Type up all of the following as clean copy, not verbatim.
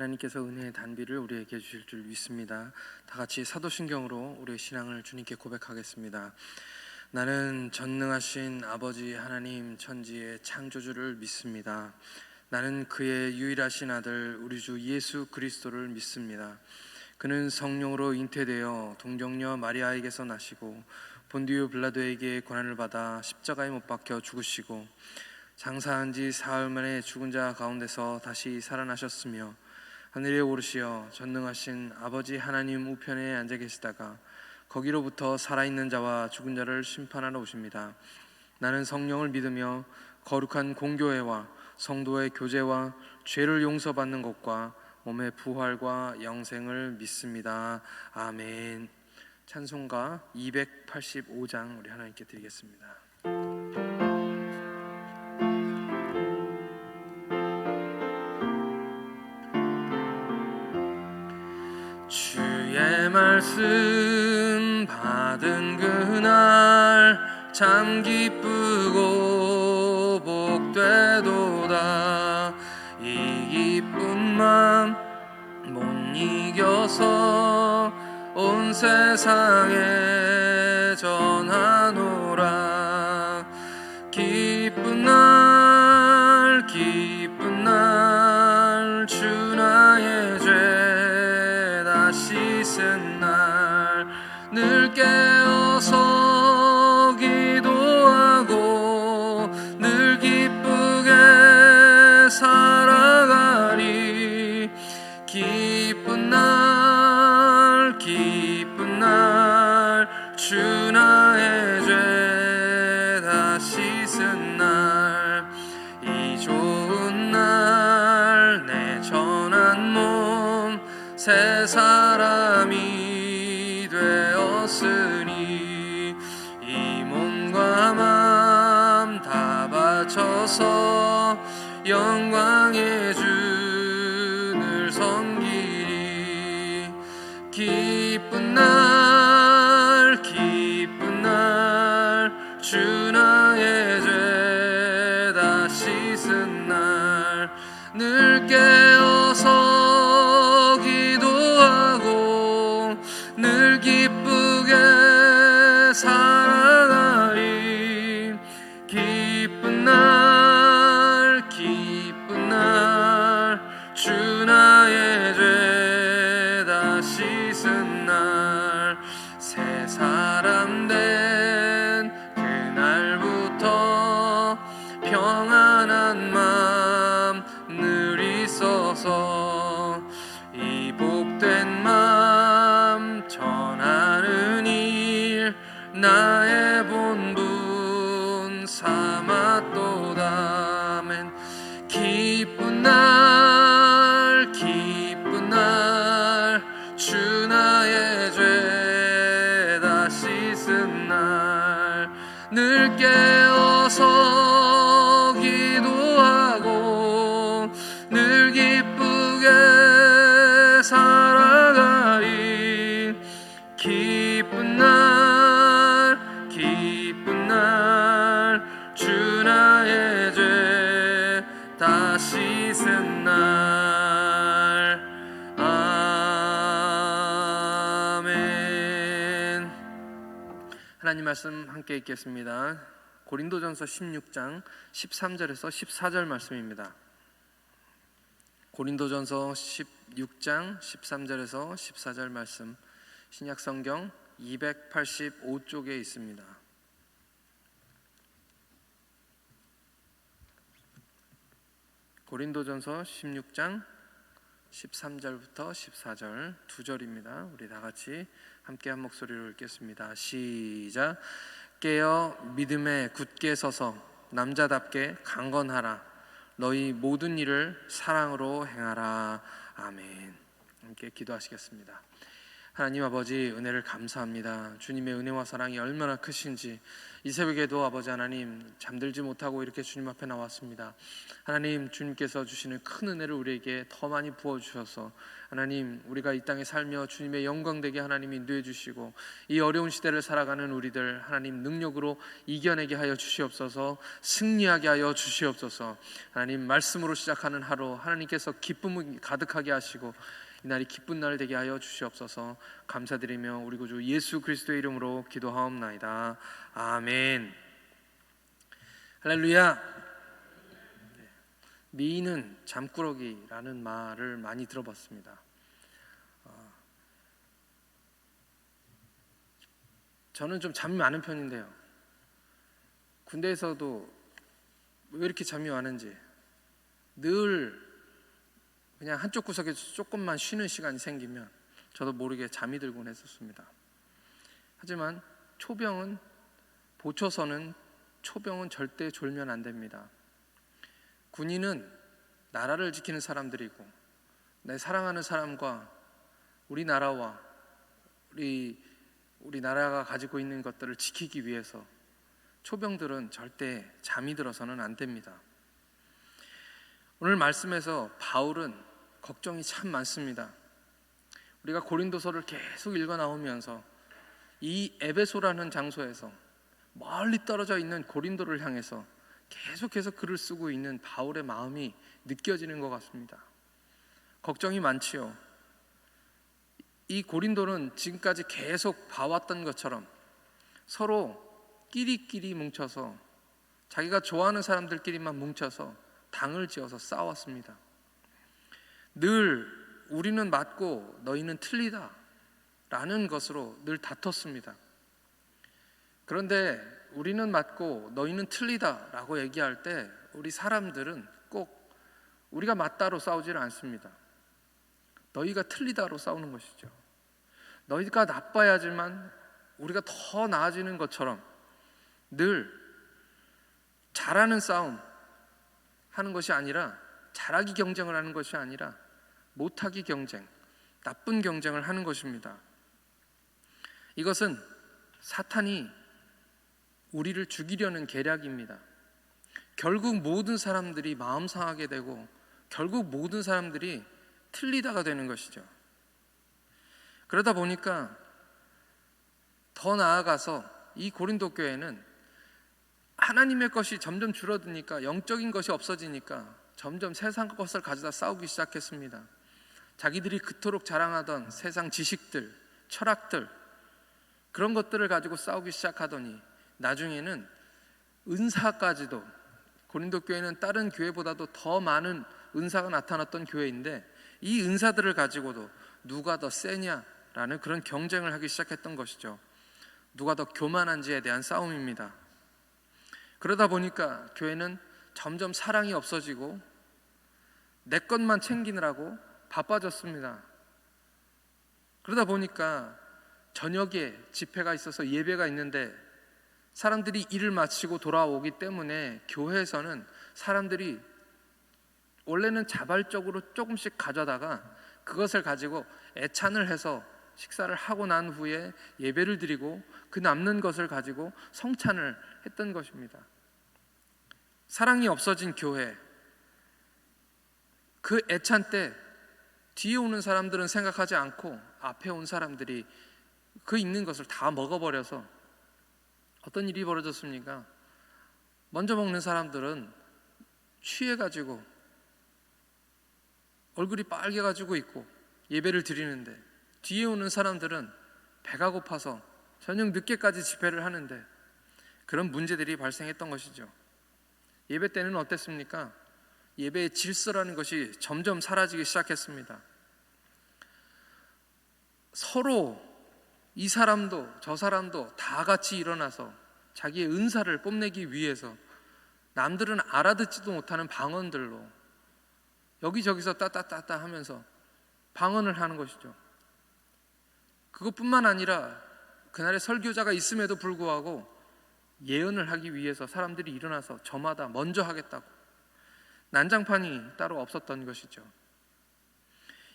하나님께서 은혜의 단비를 우리에게 주실 줄 믿습니다. 다 같이 사도신경으로 우리의 신앙을 주님께 고백하겠습니다. 나는 전능하신 아버지 하나님 천지의 창조주를 믿습니다. 나는 그의 유일하신 아들 우리 주 예수 그리스도를 믿습니다. 그는 성령으로 잉태되어 동정녀 마리아에게서 나시고 본디오 빌라도에게 고난을 받아 십자가에 못 박혀 죽으시고 장사한 지 사흘 만에 죽은 자 가운데서 다시 살아나셨으며 하늘에 오르시어 전능하신 아버지 하나님 우편에 앉아 계시다가 거기로부터 살아있는 자와 죽은 자를 심판하러 오십니다. 나는 성령을 믿으며 거룩한 공교회와 성도의 교제와 죄를 용서받는 것과 몸의 부활과 영생을 믿습니다. 아멘. 찬송가 285장 우리 하나님께 드리겠습니다. 주의 말씀 받은 그날 참 기쁘고 복되도다. 이 기쁜 맘 못 이겨서 온 세상에 전하노라. 기쁜 날 기쁜 날 주 나의 죄 다 씻은 날 늘 깨어서 기도하고 늘 기쁘게 살아가리. 기쁜 날 기쁜 날 주 나의 죄 다 씻은 날 이 좋은 날 내 전한 몸 새 사람이 되었으니 이 몸과 맘 다 바쳐서 영광의 주를 섬기리. 기쁜 날 기쁜 날 주 나의 죄 다 씻은 날 늘 깨어서 기도하고 늘 기쁘게 살아가리. 기쁜 날 기쁜 날 주 나의 죄 다 씻은 날 새 사람 된 그날부터 평안한 맘 늘 있어서 이 복된 맘 전하는 일 나의 본분 삼았도다. 아멘. 기쁜 날 기쁜 날 주 나의 죄 다 씻은 날 늘 깨어서 기도하고 늘 기쁘게 살아가리. 기쁜 날 기쁜 날 주 나의 죄 다 씻은 날. 아멘. 하나님 말씀 함께 읽겠습니다. 고린도전서 16장 13절에서 14절 말씀입니다. 고린도전서 16장 13절에서 14절 말씀, 신약성경 285쪽에 있습니다. 고린도전서 16장 13절부터 14절 두 절입니다. 우리 다 같이 함께 한 목소리로 읽겠습니다. 시작. 깨어 믿음에 굳게 서서 남자답게 강건하라. 너희 모든 일을 사랑으로 행하라. 아멘. 함께 기도하시겠습니다. 하나님 아버지, 은혜를 감사합니다. 주님의 은혜와 사랑이 얼마나 크신지 이 새벽에도 아버지 하나님 잠들지 못하고 이렇게 주님 앞에 나왔습니다. 하나님, 주님께서 주시는 큰 은혜를 우리에게 더 많이 부어주셔서 하나님, 우리가 이 땅에 살며 주님의 영광되게 하나님이 인도해 주시고 이 어려운 시대를 살아가는 우리들 하나님 능력으로 이겨내게 하여 주시옵소서. 승리하게 하여 주시옵소서. 하나님, 말씀으로 시작하는 하루 하나님께서 기쁨을 가득하게 하시고 이날이 기쁜 날 되게 하여 주시옵소서. 감사드리며 우리 구주 예수 그리스도의 이름으로 기도하옵나이다. 아멘. 할렐루야. 미인은 잠꾸러기라는 말을 많이 들어봤습니다. 저는 좀 잠이 많은 편인데요, 군대에서도 왜 이렇게 잠이 많은지 늘 그냥 한쪽 구석에서 조금만 쉬는 시간이 생기면 저도 모르게 잠이 들곤 했었습니다. 하지만 보초서는 초병은 절대 졸면 안 됩니다. 군인은 나라를 지키는 사람들이고 내 사랑하는 사람과 우리나라와 우리 나라가 가지고 있는 것들을 지키기 위해서 초병들은 절대 잠이 들어서는 안 됩니다. 오늘 말씀에서 바울은 걱정이 참 많습니다. 우리가 고린도서를 계속 읽어 나오면서 이 에베소라는 장소에서 멀리 떨어져 있는 고린도를 향해서 계속해서 글을 쓰고 있는 바울의 마음이 느껴지는 것 같습니다. 걱정이 많지요. 이 고린도는 지금까지 계속 봐왔던 것처럼 서로 끼리끼리 뭉쳐서 자기가 좋아하는 사람들끼리만 뭉쳐서 당을 지어서 싸웠습니다. 늘 우리는 맞고 너희는 틀리다 라는 것으로 늘 다퉜습니다. 그런데 우리는 맞고 너희는 틀리다 라고 얘기할 때 우리 사람들은 꼭 우리가 맞다로 싸우지는 않습니다. 너희가 틀리다로 싸우는 것이죠. 너희가 나빠야지만 우리가 더 나아지는 것처럼 늘 잘하는 싸움 하는 것이 아니라, 잘하기 경쟁을 하는 것이 아니라 못하기 경쟁, 나쁜 경쟁을 하는 것입니다. 이것은 사탄이 우리를 죽이려는 계략입니다. 결국 모든 사람들이 마음 상하게 되고 결국 모든 사람들이 틀리다가 되는 것이죠. 그러다 보니까 더 나아가서 이 고린도 교회는 하나님의 것이 점점 줄어드니까, 영적인 것이 없어지니까 점점 세상 것을 가져다 싸우기 시작했습니다. 자기들이 그토록 자랑하던 세상 지식들, 철학들, 그런 것들을 가지고 싸우기 시작하더니 나중에는 은사까지도, 고린도 교회는 다른 교회보다도 더 많은 은사가 나타났던 교회인데 이 은사들을 가지고도 누가 더 세냐라는 그런 경쟁을 하기 시작했던 것이죠. 누가 더 교만한지에 대한 싸움입니다. 그러다 보니까 교회는 점점 사랑이 없어지고 내 것만 챙기느라고 바빠졌습니다. 그러다 보니까 저녁에 집회가 있어서 예배가 있는데 사람들이 일을 마치고 돌아오기 때문에 교회에서는 사람들이 원래는 자발적으로 조금씩 가져다가 그것을 가지고 애찬을 해서 식사를 하고 난 후에 예배를 드리고 그 남는 것을 가지고 성찬을 했던 것입니다. 사랑이 없어진 교회, 그 애찬 때 뒤에 오는 사람들은 생각하지 않고 앞에 온 사람들이 그 있는 것을 다 먹어버려서 어떤 일이 벌어졌습니까? 먼저 먹는 사람들은 취해가지고 얼굴이 빨개가지고 있고 예배를 드리는데, 뒤에 오는 사람들은 배가 고파서 저녁 늦게까지 집회를 하는데 그런 문제들이 발생했던 것이죠. 예배 때는 어땠습니까? 예배의 질서라는 것이 점점 사라지기 시작했습니다. 서로 이 사람도 저 사람도 다 같이 일어나서 자기의 은사를 뽐내기 위해서 남들은 알아듣지도 못하는 방언들로 여기저기서 따따따따 하면서 방언을 하는 것이죠. 그것뿐만 아니라 그날에 설교자가 있음에도 불구하고 예언을 하기 위해서 사람들이 일어나서 저마다 먼저 하겠다고, 난장판이 따로 없었던 것이죠.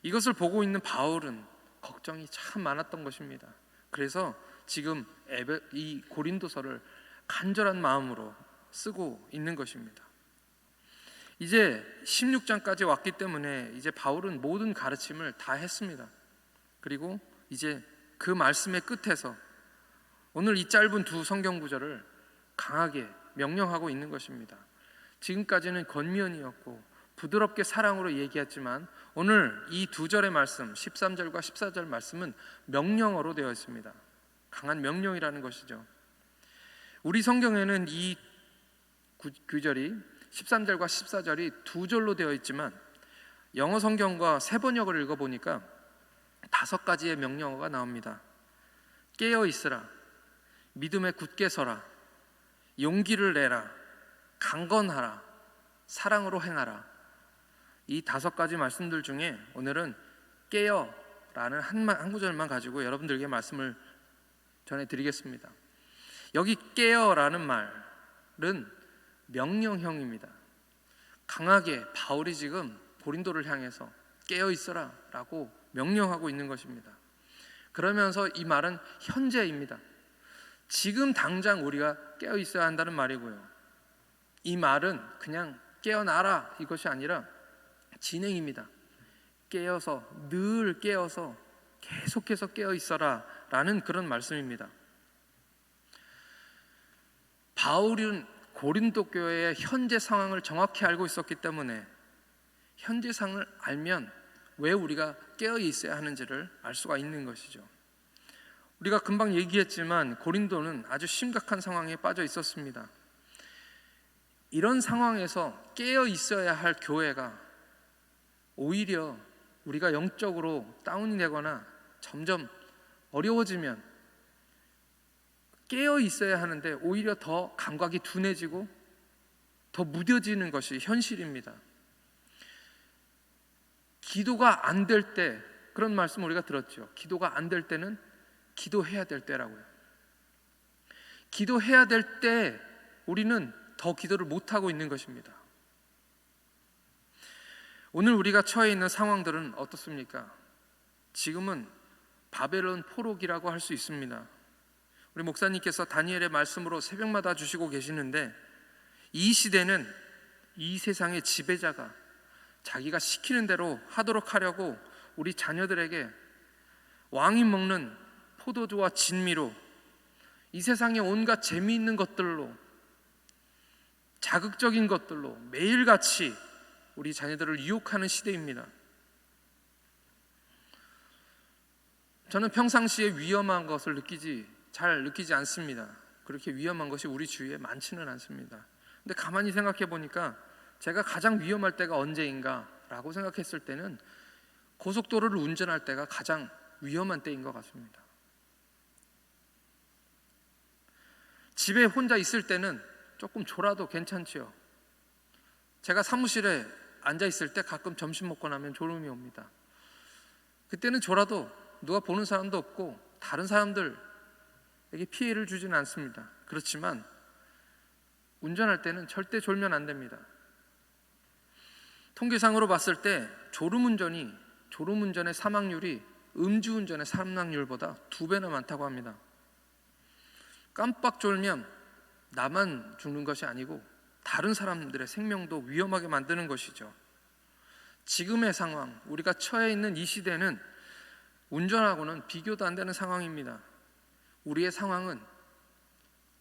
이것을 보고 있는 바울은 걱정이 참 많았던 것입니다. 그래서 지금 이 고린도서를 간절한 마음으로 쓰고 있는 것입니다. 이제 16장까지 왔기 때문에 이제 바울은 모든 가르침을 다 했습니다. 그리고 이제 그 말씀의 끝에서 오늘 이 짧은 두 성경 구절을 강하게 명령하고 있는 것입니다. 지금까지는 권면이었고 부드럽게 사랑으로 얘기했지만 오늘 이 두 절의 말씀 13절과 14절 말씀은 명령어로 되어 있습니다. 강한 명령이라는 것이죠. 우리 성경에는 이 구절이 13절과 14절이 두 절로 되어 있지만 영어 성경과 새 번역을 읽어보니까 5가지의 명령어가 나옵니다. 깨어 있으라, 믿음에 굳게 서라, 용기를 내라, 강건하라, 사랑으로 행하라. 이 5가지 말씀들 중에 오늘은 깨어라는 한 구절만 가지고 여러분들에게 말씀을 전해드리겠습니다. 여기 깨어라는 말은 명령형입니다. 강하게 바울이 지금 고린도를 향해서 깨어 있어라 라고 명령하고 있는 것입니다. 그러면서 이 말은 현재입니다. 지금 당장 우리가 깨어 있어야 한다는 말이고요. 이 말은 그냥 깨어나라 이것이 아니라 진행입니다. 깨어서, 늘 깨어서 계속해서 깨어 있어라 라는 그런 말씀입니다. 바울은 고린도 교회의 현재 상황을 정확히 알고 있었기 때문에 현재 상황을 알면 왜 우리가 깨어 있어야 하는지를 알 수가 있는 것이죠. 우리가 금방 얘기했지만 고린도는 아주 심각한 상황에 빠져 있었습니다. 이런 상황에서 깨어 있어야 할 교회가 오히려 우리가 영적으로 다운이 되거나 점점 어려워지면 깨어 있어야 하는데 오히려 더 감각이 둔해지고 더 무뎌지는 것이 현실입니다. 기도가 안 될 때, 그런 말씀 우리가 들었죠. 기도가 안 될 때는 기도해야 될 때라고요. 기도해야 될 때 우리는 더 기도를 못하고 있는 것입니다. 오늘 우리가 처해 있는 상황들은 어떻습니까? 지금은 바벨론 포로기라고 할 수 있습니다. 우리 목사님께서 다니엘의 말씀으로 새벽마다 주시고 계시는데 이 시대는 이 세상의 지배자가 자기가 시키는 대로 하도록 하려고 우리 자녀들에게 왕이 먹는 포도주와 진미로 이 세상의 온갖 재미있는 것들로 자극적인 것들로 매일같이 우리 자녀들을 유혹하는 시대입니다. 저는 평상시에 위험한 것을 잘 느끼지 않습니다. 그렇게 위험한 것이 우리 주위에 많지는 않습니다. 근데 가만히 생각해 보니까 제가 가장 위험할 때가 언제인가 라고 생각했을 때는 고속도로를 운전할 때가 가장 위험한 때인 것 같습니다. 집에 혼자 있을 때는 조금 졸아도 괜찮지요. 제가 사무실에 앉아 있을 때 가끔 점심 먹고 나면 졸음이 옵니다. 그때는 졸아도 누가 보는 사람도 없고 다른 사람들에게 피해를 주지는 않습니다. 그렇지만 운전할 때는 절대 졸면 안 됩니다. 통계상으로 봤을 때 졸음운전의 사망률이 음주운전의 사망률보다 2배나 많다고 합니다. 깜빡 졸면 나만 죽는 것이 아니고 다른 사람들의 생명도 위험하게 만드는 것이죠. 지금의 상황, 우리가 처해 있는 이 시대는 운전하고는 비교도 안 되는 상황입니다. 우리의 상황은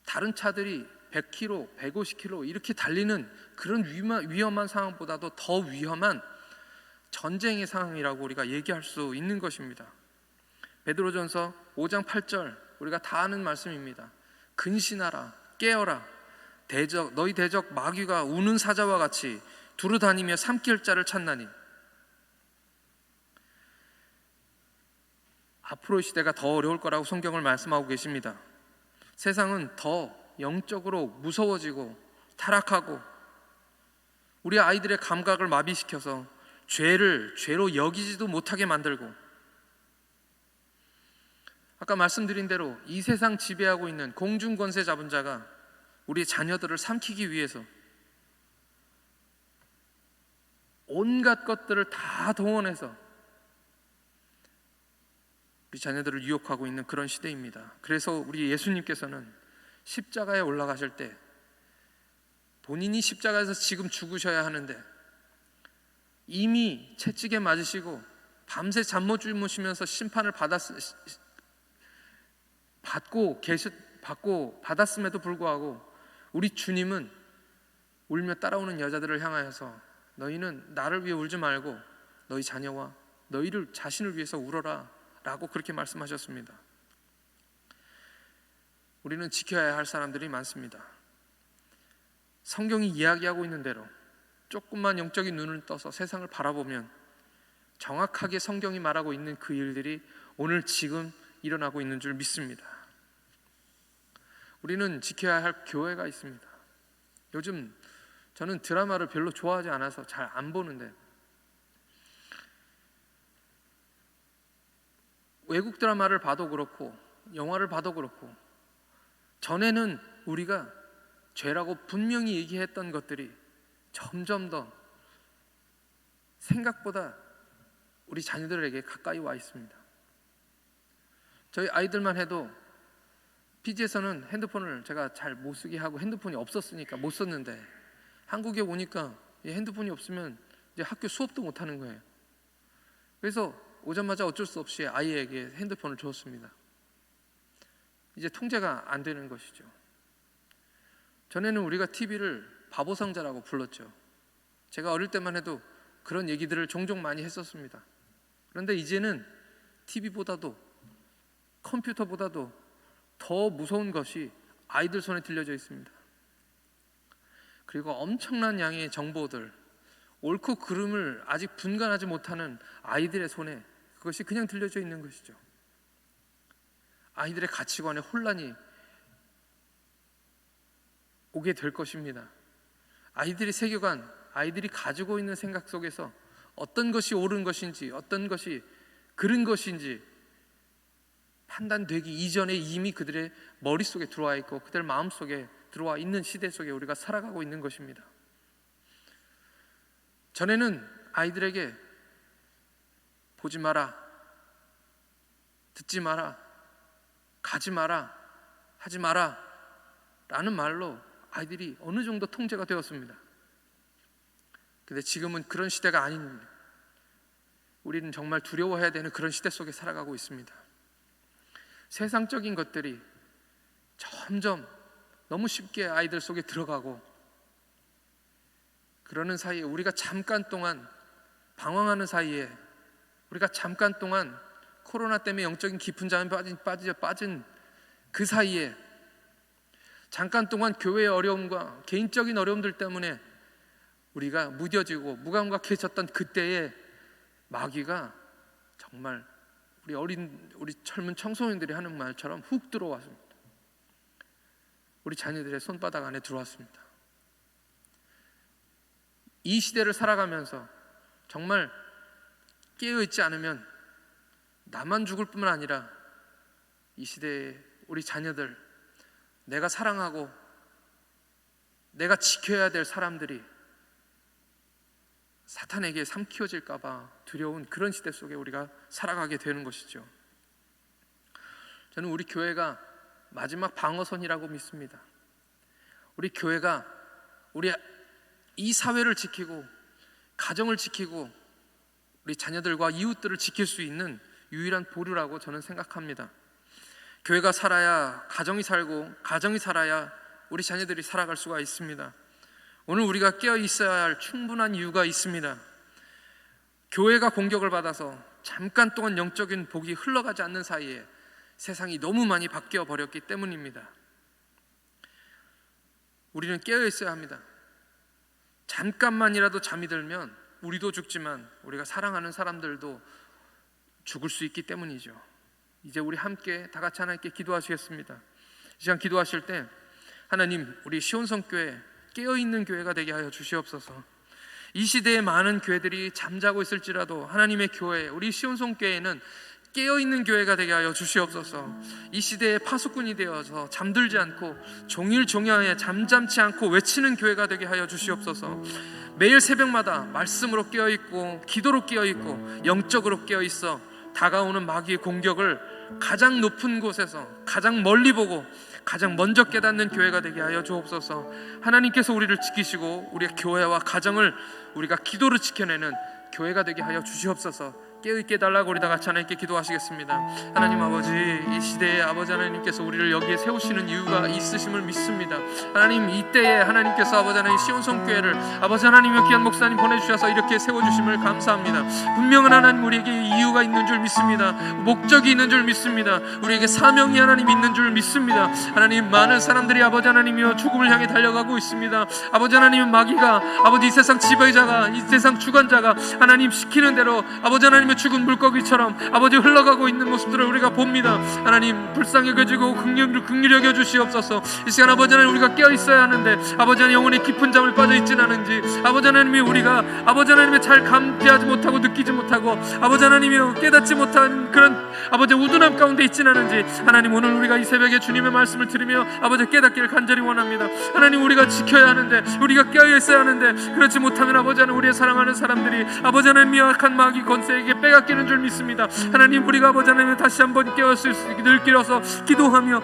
다른 차들이 100km, 150km 이렇게 달리는 그런 위험한 상황보다도 더 위험한 전쟁의 상황이라고 우리가 얘기할 수 있는 것입니다. 베드로전서 5장 8절 우리가 다 아는 말씀입니다. 근신하라, 깨어라. 너희 대적 마귀가 우는 사자와 같이 두루 다니며 삼킬 자를 찾나니. 앞으로의 시대가 더 어려울 거라고 성경을 말씀하고 계십니다. 세상은 더 영적으로 무서워지고 타락하고 우리 아이들의 감각을 마비시켜서 죄를 죄로 여기지도 못하게 만들고, 아까 말씀드린 대로 이 세상 지배하고 있는 공중권세 잡은 자가 우리 자녀들을 삼키기 위해서 온갖 것들을 다 동원해서 우리 자녀들을 유혹하고 있는 그런 시대입니다. 그래서 우리 예수님께서는 십자가에 올라가실 때 본인이 십자가에서 지금 죽으셔야 하는데 이미 채찍에 맞으시고 밤새 잠 못 주무시면서 심판을 받았음에도 불구하고 우리 주님은 울며 따라오는 여자들을 향하여서 너희는 나를 위해 울지 말고 너희 자녀와 너희를 자신을 위해서 울어라 라고 그렇게 말씀하셨습니다. 우리는 지켜야 할 사람들이 많습니다. 성경이 이야기하고 있는 대로 조금만 영적인 눈을 떠서 세상을 바라보면 정확하게 성경이 말하고 있는 그 일들이 오늘 지금 일어나고 있는 줄 믿습니다. 우리는 지켜야 할 교회가 있습니다. 요즘 저는 드라마를 별로 좋아하지 않아서 잘 안 보는데 외국 드라마를 봐도 그렇고 영화를 봐도 그렇고 전에는 우리가 죄라고 분명히 얘기했던 것들이 점점 더 생각보다 우리 자녀들에게 가까이 와 있습니다. 저희 아이들만 해도 피지에서는 핸드폰을 제가 잘 못 쓰게 하고 핸드폰이 없었으니까 못 썼는데 한국에 오니까 핸드폰이 없으면 이제 학교 수업도 못 하는 거예요. 그래서 오자마자 어쩔 수 없이 아이에게 핸드폰을 줬습니다. 이제 통제가 안 되는 것이죠. 전에는 우리가 TV를 바보상자라고 불렀죠. 제가 어릴 때만 해도 그런 얘기들을 종종 많이 했었습니다. 그런데 이제는 TV보다도 컴퓨터보다도 더 무서운 것이 아이들 손에 들려져 있습니다. 그리고 엄청난 양의 정보들, 옳고 그름을 아직 분간하지 못하는 아이들의 손에 그것이 그냥 들려져 있는 것이죠. 아이들의 가치관에 혼란이 오게 될 것입니다. 아이들의 세계관, 아이들이 가지고 있는 생각 속에서 어떤 것이 옳은 것인지 어떤 것이 그른 것인지 판단되기 이전에 이미 그들의 머릿속에 들어와 있고 그들 마음속에 들어와 있는 시대 속에 우리가 살아가고 있는 것입니다. 전에는 아이들에게 보지 마라, 듣지 마라, 가지 마라, 하지 마라 라는 말로 아이들이 어느 정도 통제가 되었습니다. 근데 지금은 그런 시대가 아닙니다. 우리는 정말 두려워해야 되는 그런 시대 속에 살아가고 있습니다. 세상적인 것들이 점점 너무 쉽게 아이들 속에 들어가고 그러는 사이에 우리가 잠깐 동안 방황하는 사이에 우리가 잠깐 동안 코로나 때문에 영적인 깊은 잠에 빠진 그 사이에 잠깐 동안 교회의 어려움과 개인적인 어려움들 때문에 우리가 무뎌지고 무감각해졌던 그때의 마귀가 정말 우리 젊은 청소년들이 하는 말처럼 훅 들어왔습니다. 우리 자녀들의 손바닥 안에 들어왔습니다. 이 시대를 살아가면서 정말 깨어있지 않으면 나만 죽을 뿐만 아니라 이 시대의 우리 자녀들, 내가 사랑하고 내가 지켜야 될 사람들이 사탄에게 삼키워질까 봐 두려운 그런 시대 속에 우리가 살아가게 되는 것이죠. 저는 우리 교회가 마지막 방어선이라고 믿습니다. 우리 교회가 우리 이 사회를 지키고 가정을 지키고 우리 자녀들과 이웃들을 지킬 수 있는 유일한 보루라고 저는 생각합니다. 교회가 살아야 가정이 살고 가정이 살아야 우리 자녀들이 살아갈 수가 있습니다. 오늘 우리가 깨어 있어야 할 충분한 이유가 있습니다. 교회가 공격을 받아서 잠깐 동안 영적인 복이 흘러가지 않는 사이에 세상이 너무 많이 바뀌어 버렸기 때문입니다. 우리는 깨어 있어야 합니다. 잠깐만이라도 잠이 들면 우리도 죽지만 우리가 사랑하는 사람들도 죽을 수 있기 때문이죠. 이제 우리 함께 다 같이 하나님께 기도하시겠습니다. 이 시간 기도하실 때 하나님, 우리 시온성교회 깨어있는 교회가 되게 하여 주시옵소서. 이 시대에 많은 교회들이 잠자고 있을지라도 하나님의 교회, 우리 시온성교회는 깨어있는 교회가 되게 하여 주시옵소서. 이 시대에 파수꾼이 되어서 잠들지 않고 종일 종야에 잠잠치 않고 외치는 교회가 되게 하여 주시옵소서. 매일 새벽마다 말씀으로 깨어있고 기도로 깨어있고 영적으로 깨어있어 다가오는 마귀의 공격을 가장 높은 곳에서 가장 멀리 보고 가장 먼저 깨닫는 교회가 되게 하여 주옵소서. 하나님께서 우리를 지키시고 우리의 교회와 가정을 우리가 기도로 지켜내는 교회가 되게 하여 주시옵소서. 깨어있게 달라고 우리 다 같이 하나님께 기도하시겠습니다. 하나님 아버지, 이 시대에 아버지 하나님께서 우리를 여기에 세우시는 이유가 있으심을 믿습니다. 하나님, 이때에 하나님께서 아버지 하나님 시온성 교회를 아버지 하나님의 귀한 목사님 보내주셔서 이렇게 세워주심을 감사합니다. 분명한 하나님, 우리에게 이유가 있는 줄 믿습니다. 목적이 있는 줄 믿습니다. 우리에게 사명이 하나님 있는 줄 믿습니다. 하나님, 많은 사람들이 아버지 하나님이여 죽음을 향해 달려가고 있습니다. 아버지 하나님, 마귀가 아버지 이 세상 지배자가, 이 세상 주관자가 하나님 시키는 대로 아버지 하나님의 죽은 물고기처럼 아버지 흘러가고 있는 모습들을 우리가 봅니다. 하나님, 불쌍히 여겨주고 긍휼히 여겨 주시옵소서. 이 시간 아버지 하나님, 우리가 깨어 있어야 하는데 아버지 하나님 영혼이 깊은 잠을 빠져 있진 않은지 아버지 하나님이 우리가 아버지 하나님의 잘 감지하지 못하고 느끼지 못하고 아버지 하나님이 깨닫지 못한 그런 아버지 우둔함 가운데 있진 않은지 하나님, 오늘 우리가 이 새벽에 주님의 말씀을 들으며 아버지 깨닫기를 간절히 원합니다. 하나님, 우리가 지켜야 하는데, 우리가 깨어 있어야 하는데 그렇지 못하면 아버지 하나님, 우리의 사랑하는 사람들이 아버지 하나님 미약한 마귀 권세에게 빼앗기는 줄 믿습니다. 하나님, 우리가 아버지 하나님 다시 한번 깨었을 수 있게 늘 깨어서 기도하며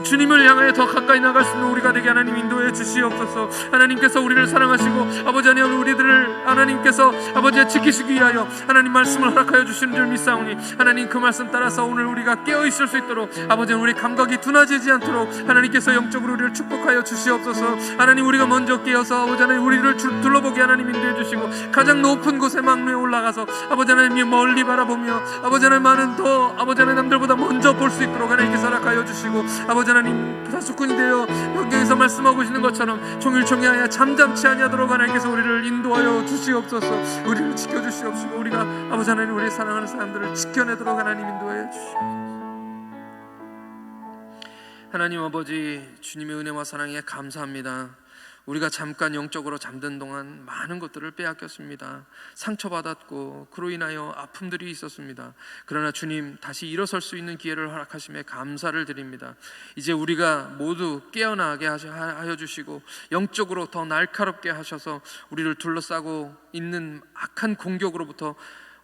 주님을 향하여 더 가까이 나갈 수 있는 우리가 되게 하나님 인도해 주시옵소서. 하나님께서 우리를 사랑하시고 아버지 하나님 우리들을 하나님께서 아버지 지키시기 위하여 하나님 말씀을 허락하여 주시는 줄 믿사오니 하나님, 그 말씀 따라서 오늘 우리가 깨어 있을 수 있도록 아버지 우리 감각이 둔하지지 않도록 하나님께서 영적으로 우리를 축복하여 주시옵소서. 하나님, 우리가 먼저 깨어서 아버지 하나님 우리를 둘러보게 하나님 인도해 주시고 가장 높은 곳에 막루에 올라가서 아버지 하나님 멀리 바라보며 아버지 하나님 많은 더 아버지 하나님 남들보다 먼저 볼 수 있도록 하나님께서 허락하여 주시고 아버지 하나님 사수꾼이 되어 성경에서 말씀하고 계시는 것처럼 종일종이하여 잠잠치 아니하도록 하나님께서 우리를 인도하여 주시옵소서. 우리를 지켜주시옵시고 우리가 아버지 하나님 우리 사랑하는 사람들을 지켜내도록 하나님 인도해 주시옵소서. 하나님 아버지, 주님의 은혜와 사랑에 감사합니다. 우리가 잠깐 영적으로 잠든 동안 많은 것들을 빼앗겼습니다. 상처받았고 그로 인하여 아픔들이 있었습니다. 그러나 주님, 다시 일어설 수 있는 기회를 허락하심에 감사를 드립니다. 이제 우리가 모두 깨어나게 하여 주시고 영적으로 더 날카롭게 하셔서 우리를 둘러싸고 있는 악한 공격으로부터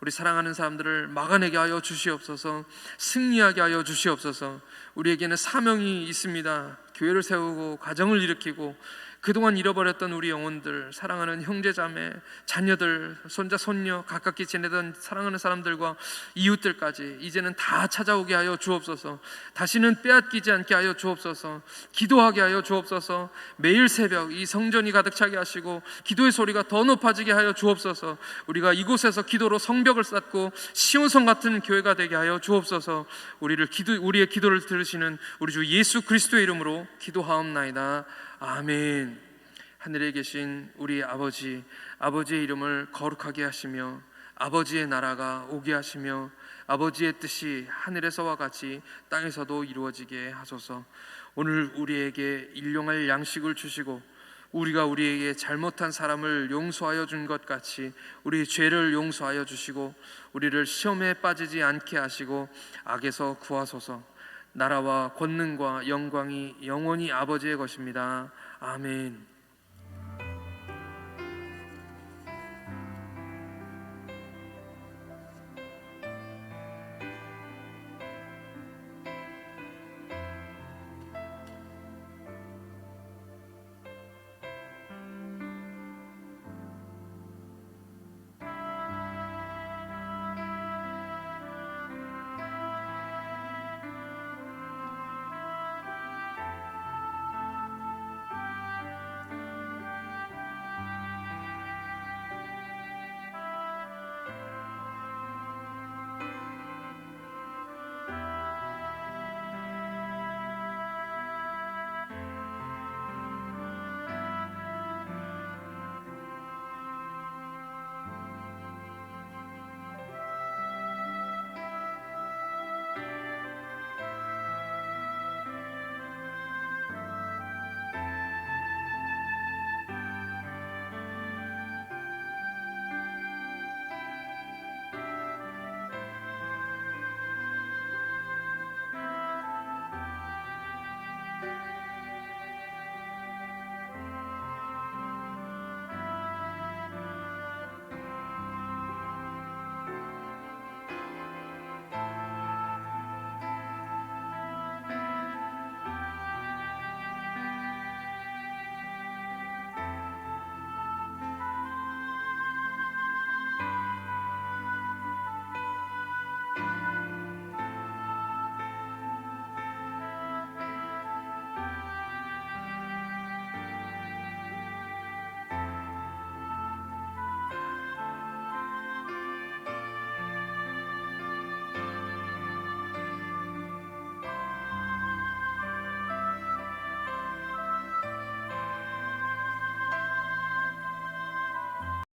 우리 사랑하는 사람들을 막아내게 하여 주시옵소서. 승리하게 하여 주시옵소서. 우리에게는 사명이 있습니다. 교회를 세우고 가정을 일으키고 그동안 잃어버렸던 우리 영혼들, 사랑하는 형제자매, 자녀들, 손자, 손녀, 가깝게 지내던 사랑하는 사람들과 이웃들까지 이제는 다 찾아오게 하여 주옵소서. 다시는 빼앗기지 않게 하여 주옵소서. 기도하게 하여 주옵소서. 매일 새벽 이 성전이 가득 차게 하시고 기도의 소리가 더 높아지게 하여 주옵소서. 우리가 이곳에서 기도로 성벽을 쌓고 시온성 같은 교회가 되게 하여 주옵소서. 우리의 기도를 들으시는 우리 주 예수 그리스도의 이름으로 기도하옵나이다. 아멘. 하늘에 계신 우리 아버지, 아버지의 이름을 거룩하게 하시며 아버지의 나라가 오게 하시며 아버지의 뜻이 하늘에서와 같이 땅에서도 이루어지게 하소서. 오늘 우리에게 일용할 양식을 주시고 우리가 우리에게 잘못한 사람을 용서하여 준 것 같이 우리 죄를 용서하여 주시고 우리를 시험에 빠지지 않게 하시고 악에서 구하소서. 나라와 권능과 영광이 영원히 아버지의 것입니다. 아멘.